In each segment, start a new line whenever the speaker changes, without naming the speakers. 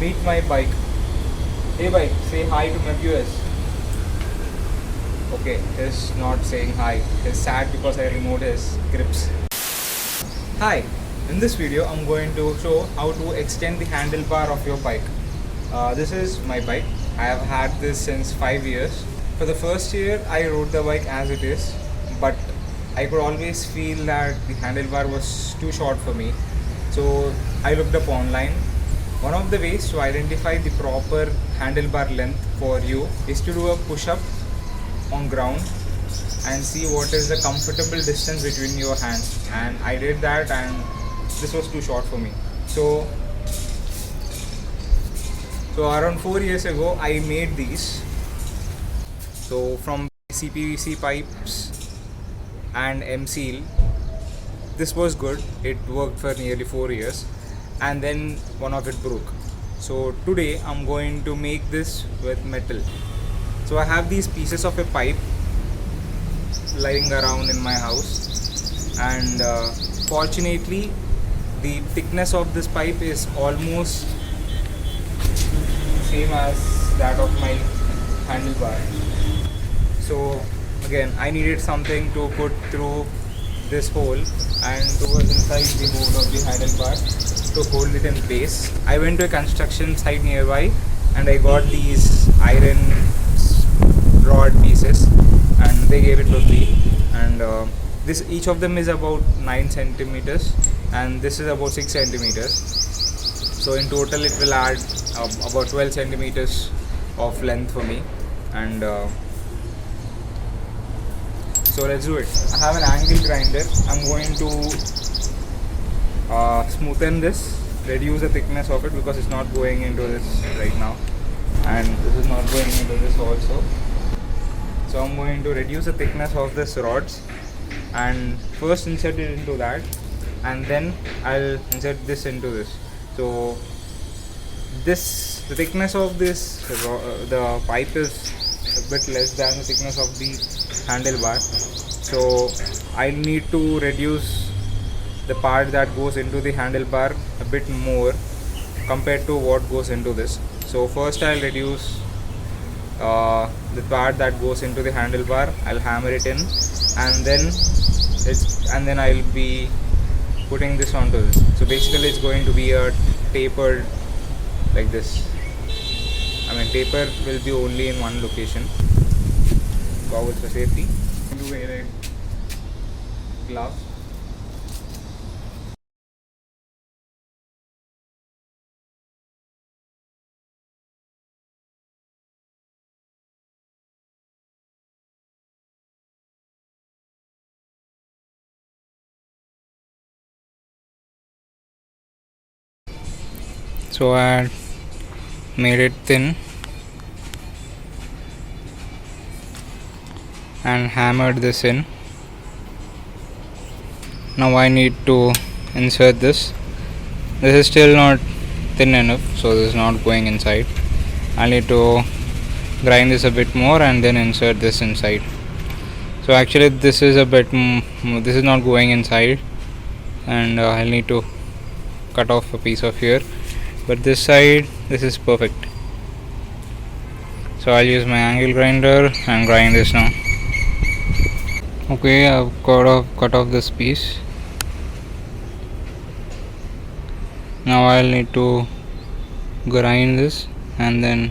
meet my bike. Hey bike, say hi to my viewers. Okay, he's not saying hi. He's sad because I removed his grips. Hi, in this video I'm going to show how to extend the handlebar of your bike. This is my bike. I have had this since 5 years. For the first year I rode the bike as it is, but I could always feel that the handlebar was too short for me. So I looked up online. One of the ways to identify the proper handlebar length for you is to do a push-up on ground and see what is the comfortable distance between your hands, and I did that and this was too short for me. So around 4 years ago I made these. So from CPVC pipes and M seal, this was good. It worked for nearly 4 years, and then one of it broke. So today I'm going to make this with metal. So I have these pieces of a pipe lying around in my house, and fortunately the thickness of this pipe is almost same as that of my handlebar. So again I needed something to put through this hole and towards inside the hole of the handlebar to hold it in place. I went to a construction site nearby and I got these iron rod pieces and they gave it to me, and this each of them is about 9 centimeters and this is about 6 centimeters. So in total it will add about 12 centimeters of length for me, and so let's do it. I have an angle grinder. I'm going to smoothen this, reduce the thickness of it because it's not going into this right now, and this is not going into this also. So I'm going to reduce the thickness of this rods and first insert it into that, and then I'll insert this into this. So the thickness of this the pipe is a bit less than the thickness of the handlebar, so I need to reduce the part that goes into the handlebar a bit more compared to what goes into this. So first I'll reduce the part that goes into the handlebar. I'll hammer it in, and then I'll be putting this onto this. So basically it's going to be a tapered like this. I mean, taper will be only in one location. Goggles for safety. Do wear a glove. So I made it thin and hammered this in. Now I need to insert this. This is still not thin enough, so this is not going inside. I need to grind this a bit more and then insert this inside. So actually this is a bit this is not going inside, and I'll need to cut off a piece of here, but this side, this is perfect. So I'll use my angle grinder and grind this now. Okay, I've cut off this piece. Now I'll need to grind this and then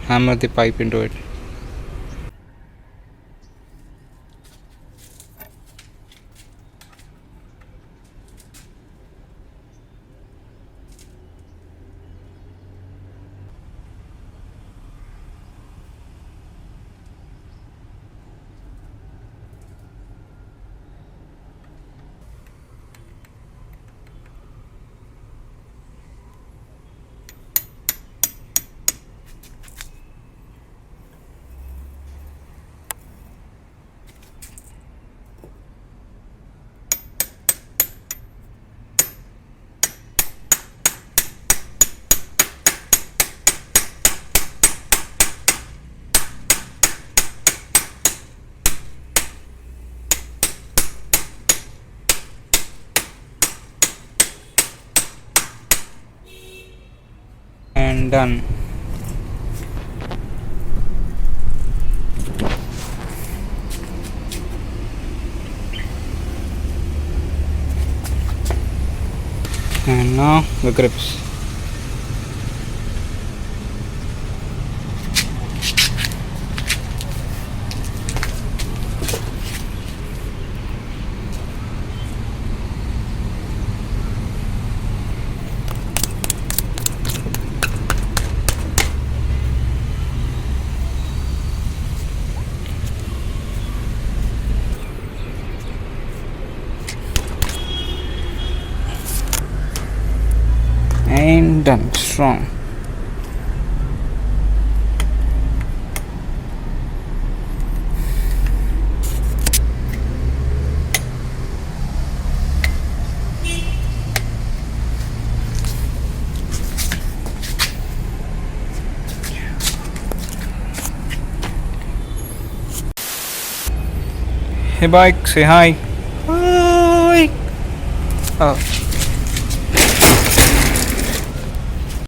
hammer the pipe into it. and done. And now the grips. And done. Strong. Hey bike, say hi. Hi. Oh.